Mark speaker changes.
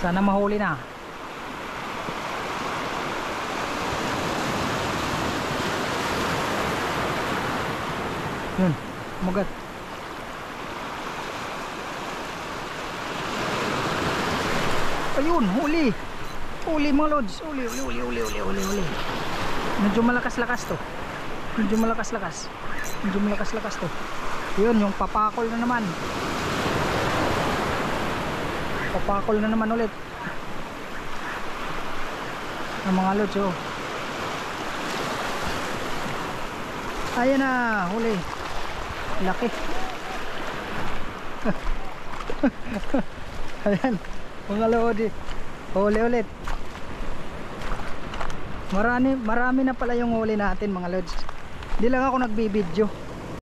Speaker 1: Sana mahuli na. Yun, magat. Ayun, huli. Huli mga lods. Huli. Medyo malakas-lakas to. Medyo malakas-lakas to. Yun, yung papakol na naman. Papakol na naman ulit. Ang mga lods, oh. Ayan na, huli. Laki. Ayan, mga lodi. Huli ulit. Marami na pala yung huli natin mga lods. Hindi lang ako nagbibideo.